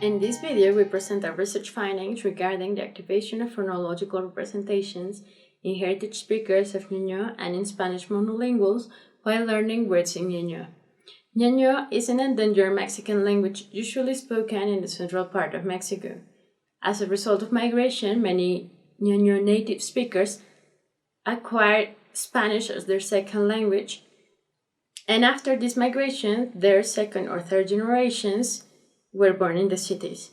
In this video, we present our research findings regarding the activation of phonological representations in heritage speakers of Hñäñho and in Spanish monolinguals while learning words in Hñäñho. Hñäñho is an endangered Mexican language usually spoken in the central part of Mexico. As a result of migration, many Hñäñho native speakers acquired Spanish as their second language, and after this migration, their second or third generations were born in the cities.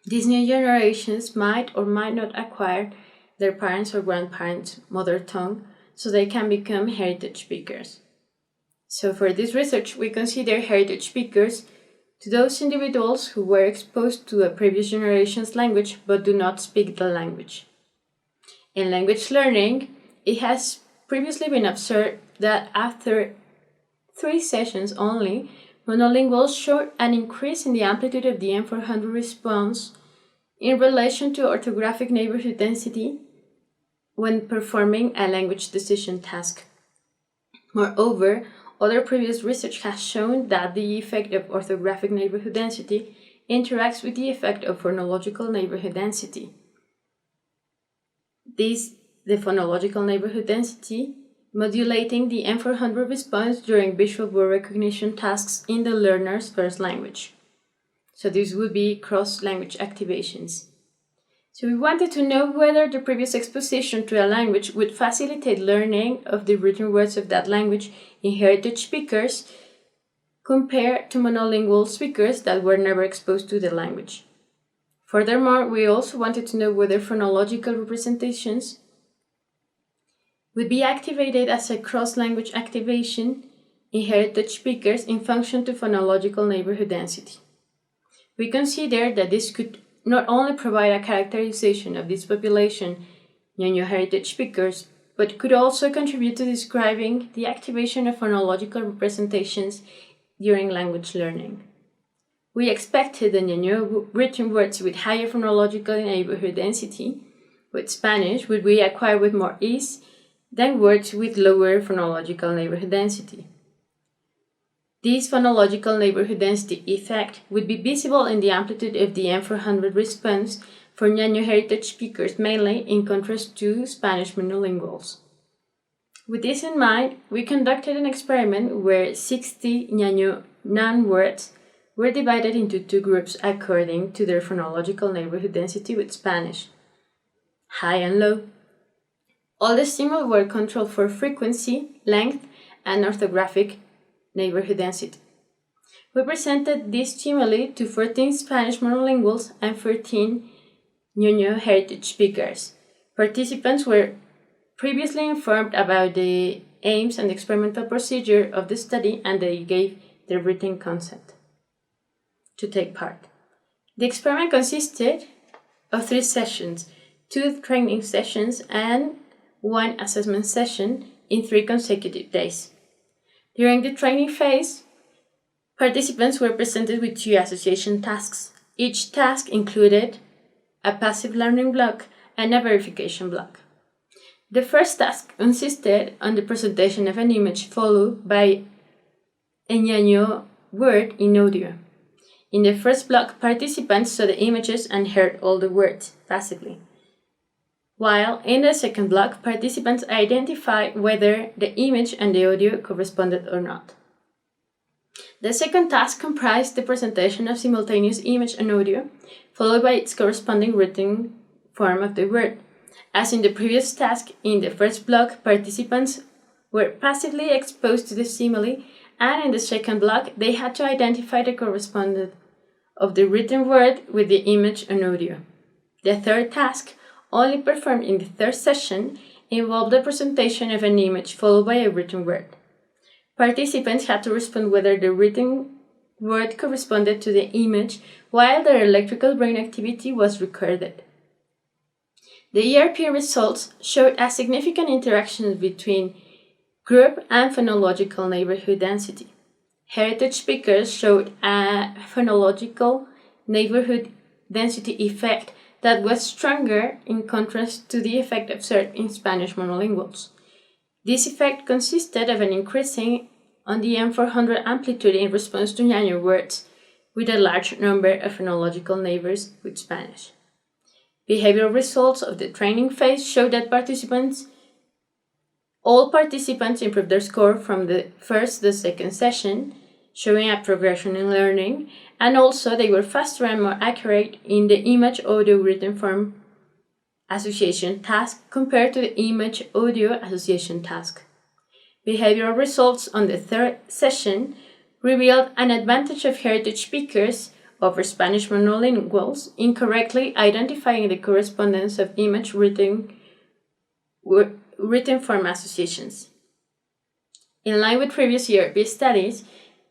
These new generations might or might not acquire their parents' or grandparents' mother tongue, so they can become heritage speakers. So for this research, we consider heritage speakers to those individuals who were exposed to a previous generation's language but do not speak the language. In language learning, it has previously been observed that after 3 sessions only, monolinguals showed an increase in the amplitude of the M400 response in relation to orthographic neighborhood density when performing a language decision task. Moreover, other previous research has shown that the effect of orthographic neighborhood density interacts with the effect of phonological neighborhood density. The phonological neighborhood density modulating the M400 response during visual word recognition tasks in the learner's first language. So these would be cross-language activations. So we wanted to know whether the previous exposition to a language would facilitate learning of the written words of that language in heritage speakers compared to monolingual speakers that were never exposed to the language. Furthermore, we also wanted to know whether phonological representations would be activated as a cross-language activation in heritage speakers in function to phonological neighborhood density. We consider that this could not only provide a characterization of this population, Hñäñho heritage speakers, but could also contribute to describing the activation of phonological representations during language learning. We expected the Hñäñho written words with higher phonological neighborhood density, with Spanish, would be acquired with more ease than words with lower phonological neighborhood density. This phonological neighborhood density effect would be visible in the amplitude of the M400 response for Hñäñho heritage speakers, mainly in contrast to Spanish monolinguals. With this in mind, we conducted an experiment where 60 Hñäñho non-words were divided into 2 groups according to their phonological neighborhood density with Spanish, high and low. All the stimuli were controlled for frequency, length, and orthographic neighborhood density. We presented these stimuli to 14 Spanish monolinguals and 13 Hñäñho heritage speakers. Participants were previously informed about the aims and experimental procedure of the study, and they gave their written consent to take part. The experiment consisted of 3 sessions, 2 training sessions and 1 assessment session in 3 consecutive days. During the training phase, participants were presented with 2 association tasks. Each task included a passive learning block and a verification block. The first task consisted on the presentation of an image followed by a Hñäñho word in audio. In the first block, participants saw the images and heard all the words passively, while in the second block, participants identified whether the image and the audio corresponded or not. The second task comprised the presentation of simultaneous image and audio, followed by its corresponding written form of the word. As in the previous task, in the first block, participants were passively exposed to the stimuli, and in the second block, they had to identify the correspondence of the written word with the image and audio. The third task, only performed in the third session, involved the presentation of an image followed by a written word. Participants had to respond whether the written word corresponded to the image while their electrical brain activity was recorded. The ERP results showed a significant interaction between group and phonological neighborhood density. Heritage speakers showed a phonological neighborhood density effect that was stronger in contrast to the effect observed in Spanish monolinguals. This effect consisted of an increasing on the M400 amplitude in response to Hñäñho words, with a large number of phonological neighbors with Spanish. Behavioral results of the training phase show that all participants improved their score from the first to the second session, showing a progression in learning, and also they were faster and more accurate in the image-audio written form association task compared to the image-audio association task. Behavioral results on the third session revealed an advantage of heritage speakers over Spanish monolinguals in correctly identifying the correspondence of image written form associations. In line with previous ERP studies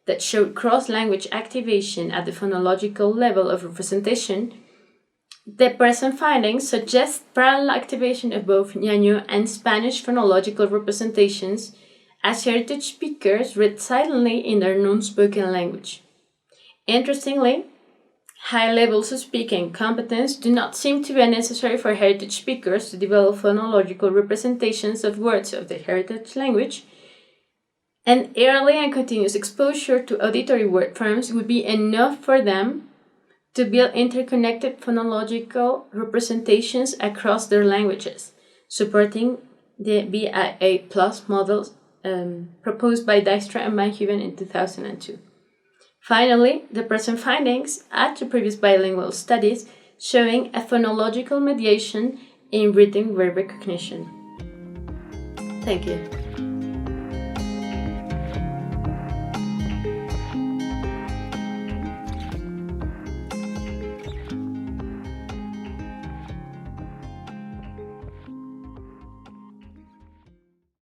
that showed cross-language activation at the phonological level of representation, the present findings suggest parallel activation of both Hñäñho and Spanish phonological representations as heritage speakers read silently in their non-spoken language. Interestingly, high levels of speaking competence do not seem to be necessary for heritage speakers to develop phonological representations of words of the heritage language, and early and continuous exposure to auditory word forms would be enough for them to build interconnected phonological representations across their languages, supporting the BIA Plus model proposed by Dijkstra and Van Huven in 2002. Finally, the present findings add to previous bilingual studies showing a phonological mediation in written word recognition. Thank you.